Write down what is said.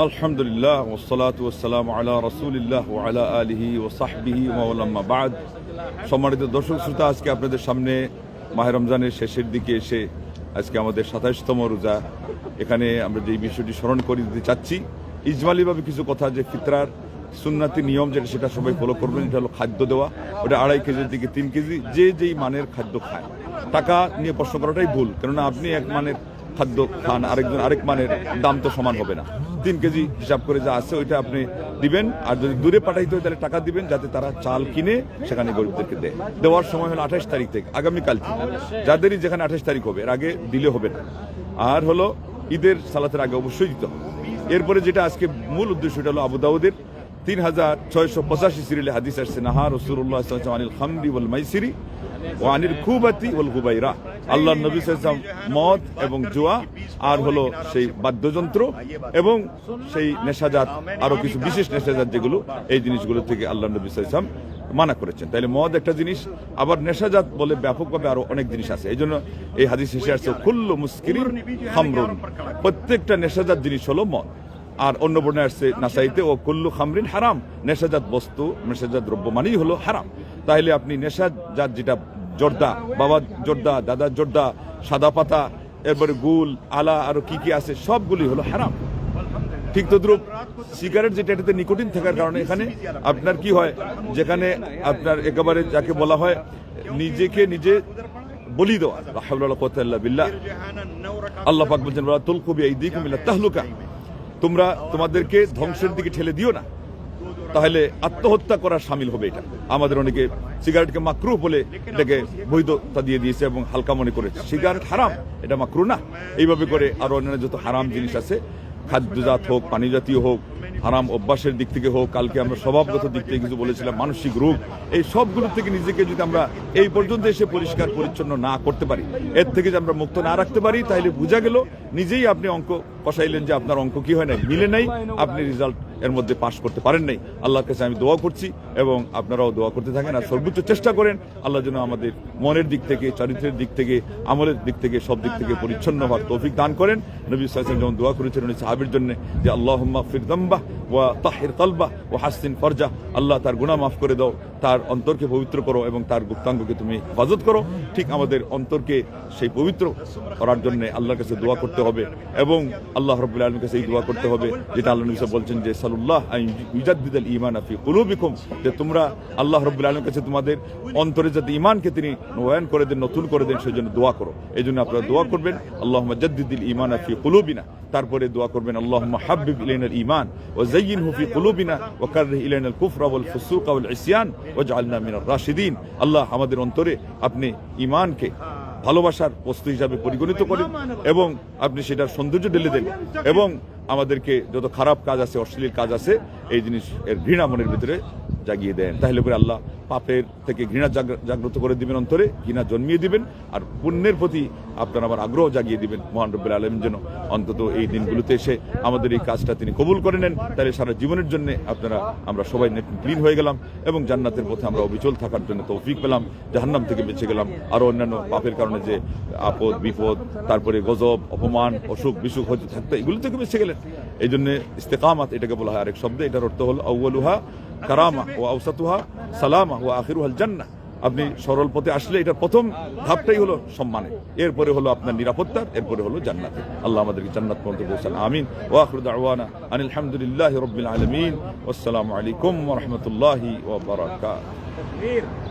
আলহামদুলিল্লাহ ওয়াসসালাতু ওয়াসসালামু আলা রাসূলিল্লাহ ওয়া আলা আলিহি ওয়া সাহবিহি ওয়া আম্মা বা'দ। সম্মানিত দর্শক শ্রোতা, আজকে আপনাদের সামনে মাহে রমজানের শেষের দিকে এসে আজকে আমাদের ২৭তম রোজা। এখানে আমরা যে বিষয়টি স্মরণ করে দিতে চাচ্ছি, ইজমালিভাবে কিছু কথা, যে ফিতরার সুন্নাতি নিয়ম যেটা, সেটা সবাই ফলো করবেন। এটা হলো খাদ্য দেওয়া, ওটা ২.৫ কেজির থেকে ৩ কেজি, যে যেই মানের খাদ্য খায়। টাকা নিয়ে প্রশ্ন করাটাই ভুল, কেননা আপনি এক মানের খাদ্য খান, আরেকজন আরেক মানের, দাম তো সমান হবে না। ৩ কেজি হিসাব করে যা আছে ওইটা আপনি দিবেন। আর যদি দূরে পাঠাইতে হয় তাহলে টাকা দিবেন, যাতে তারা চাল কিনে সেখানে গরিবদেরকে দেয়। দেওয়ার সময় হলো ২৮ তারিখ থেকে, আগামীকাল থেকে, যাদেরই যেখানে ২৮ তারিখ হবে, এর আগে দিলে হবে না। আর হলো ঈদের সালাতের আগে অবশ্যই দিতে হবে। এরপরে যেটা আজকে মূল উদ্দেশ্য, এটা হলো আবু দাউদের ৩৬৮৫ সিরিয়ালে হাদিস আসছে, নাহা রাসূলুল্লাহ সাল্লাল্লাহু আলাইহি ওয়াসাল্লাম আনিল খামরি ওয়াল মাইসিরি ওয়া আনিল খুবাতি ওয়াল গুবাইরা। আল্লাহর নবী সাল্লাল্লাহু আলাইহি ওয়াসাল্লাম মদ এবং জুয়া, আর হলো সেই বাদ্যযন্ত্র এবং সেই নেশাজাত, আরো কিছু বিশেষ নেশাজাত যেগুলো, এই জিনিসগুলো থেকে আল্লাহর নবী সাল্লাল্লাহু আলাইহি ওয়াসাল্লাম মানা করেছেন। তাইলে মদ একটা জিনিস, আবার নেশাজাত বলে ব্যাপকভাবে আরো অনেক জিনিস আছে। এই জন্য এই হাদিস শেষে আসছে কুল্লু মুসকিরিন খামরুন, প্রত্যেকটা নেশাজাত জিনিস হলো মদ। আর অন্য বর্ণে আসছে নাসাইতে, ও কুল্লু খামরিন হারাম, নেশাজাত বস্তু, নেশাজাত দ্রব্য মানেই হলো হারাম। তাহলে আপনি নেশাজাত যেটা, জর্দা, বাবা জর্দা, দাদা জর্দা, সাদা পাতা, এরপরে গুল, আলা, আরো কি কি আছে, সবগুলি হলো হারাম। ঠিক তদ্রুপ সিগারেট, যেটা এটাতে নিকোটিন থাকার কারণে এখানে আপনার কি হয়, যেখানে আপনার একেবারে যাকে বলা হয় নিজেকে নিজে বলি দেওয়া, লা হাওলা ওয়ালা কুওয়াতা ইল্লা বিল্লাহ। আল্লাহ পাক বলেন, ওয়া তুলকু বিআইদিকুম ইলা তাহলুকা, তোমরা তোমাদেরকে ধ্বংসের দিকে ঠেলে দিও না। তাহলে আত্মহত্যা করার শামিল হবে এটা। আমাদের অনেকে সিগারেটকে মাকরুহ বলে এটাকে বৈধতা দিয়ে দিয়েছে এবং হালকা মনে করেছে। সিগারেট হারাম, এটা মাকরুহ না। এইভাবে করে আরো অন্যান্য যত হারাম জিনিস আছে, খাদ্যজাত হোক, পানি জাতীয় হোক, হারাম অভ্যাসের দিক থেকে হোক, কালকে আমরা স্বভাবগত দিক থেকে কিছু বলেছিলাম, মানসিক রোগ, এই সবগুলোর থেকে নিজেকে যদি আমরা এই পর্যন্ত এসে পরিষ্কার পরিচ্ছন্ন না করতে পারি, এর থেকে যদি আমরা মুক্ত না রাখতে পারি, তাহলে বোঝা গেল নিজেই আপনি অঙ্ক কষাইলেন যে আপনার অঙ্ক কি হয় নাই, মিলে নাই, আপনি রেজাল্ট এর মধ্যে পাশ করতে পারেন নাই। আল্লাহর কাছে আমি দোয়া করছি এবং আপনারাও দোয়া করতে থাকেন, আর সর্বোচ্চ চেষ্টা করেন আল্লাহ যেন আমাদের মনের দিক থেকে, চরিত্রের দিক থেকে, আমলের দিক থেকে, সব দিক থেকে পরিচ্ছন্ন হওয়ার তৌফিক দান করেন। নবী সাল্লাল্লাহু আলাইহি ওয়াসাল্লাম যেমন দোয়া করেছেন উনি সাহাবীর জন্য, যে আল্লাহুম্মা ফির যামবাহ ওয়া তাহির কলবাহ ওয়া হাসিন ফরজাহ, আল্লাহ তার গুনাহ মাফ করে দাও, তার অন্তরকে পবিত্র করো এবং তার গুপ্তাঙ্গকে তুমি হেফাজত করো। ঠিক আমাদের অন্তরকে সেই পবিত্র করার জন্য আল্লাহর কাছে দোয়া করতে হবে এবং আল্লাহ রাব্বুল আলামিনের কাছে এই দোয়া করতে হবে, যেটা আল্লাহ নবী বলছেন যে সাল্লাল্লাহু আন ইউজাদ্দিদাল ঈমানা ফি কুলুবিকুম, যে তোমরা আল্লাহ রাব্বুল আলামিনের কাছে তোমাদের অন্তরে যাতে ঈমানকে তিনি নবায়ন করে দেন, নতুন করে দেন, সেই জন্য দোয়া করো। এই জন্য আপনারা দোয়া করবেন আল্লাহুম্মা জাদ্দিদিল ঈমানা ফি কুলুবিনা। তারপরে দোয়া করবেন আল্লাহুম্মা হাব্বিব ইলাইনাল ঈমান ওয়া যায়্যিনহু ফি কুলুবিনা ওয়া কাররিহ ইলাইনাল কুফরা ওয়াল ফুসুকা ওয়াল ইসয়ান ওয়াজআলনা মিনার রাশিদিন। আল্লাহ আমাদের অন্তরে আপনি ঈমানকে ভালোবাসার বস্তু হিসাবে পরিগণিত করেন এবং আপনি সেটার সৌন্দর্য ঢেলে দেন এবং আমাদেরকে যত খারাপ কাজ আছে, অশ্লীল কাজ আছে, এই জিনিস এর ঘৃণা মনের ভিতরে জাগিয়ে দেন। তাহলে করে আল্লাহ পাপের থেকে ঘৃণা জাগ্রত করে দিবেন, অন্তরে ঘৃণা জন্মিয়ে দিবেন, আর পুণ্যের প্রতি আপনার আবার আগ্রহ জাগিয়ে দিবেন। মহান রব্বুল আলামিন যেন অন্তত এই দিনগুলোতে এসে আমাদের এই কাজটা তিনি কবুল করে নেন। তাহলে সারা জীবনের জন্য আমরা সবাই ক্লিন হয়ে গেলাম এবং জান্নাতের পথে আমরা অবিচল থাকার জন্য তৌফিক পেলাম, জাহান্নাম থেকে বেঁচে গেলাম। আরো অন্যান্য পাপের কারণে যে আপদ বিপদ, তারপরে গজব, অপমান, অসুখ বিসুখ হতে থাকতো, এগুলো থেকে বেঁচে গেলেন। এই জন্য ইস্তেকামাত এটাকে বলা হয় আরেক শব্দে। এটার অর্থ হল আউয়ালুহা কারামা ওয়া আওসাতুহা সালামা ওয়া আখিরুহাল জান্নাহ। আপনি সরল পথে আসলে এটার প্রথম ধাপটাই হলো সম্মানের, এরপরে হলো আপনার নিরাপত্তার, এরপরে হলো জান্নাতে। আল্লাহ আমাদেরকে জান্নাত পর্যন্ত পৌঁছান, আমিন। ওয়া আখিরু দাওয়ানা আনিল হামদুলিল্লাহি রাব্বিল আলামিন। আসসালামু আলাইকুম ওয়া রাহমাতুল্লাহি ওয়া বারাকাতুহু।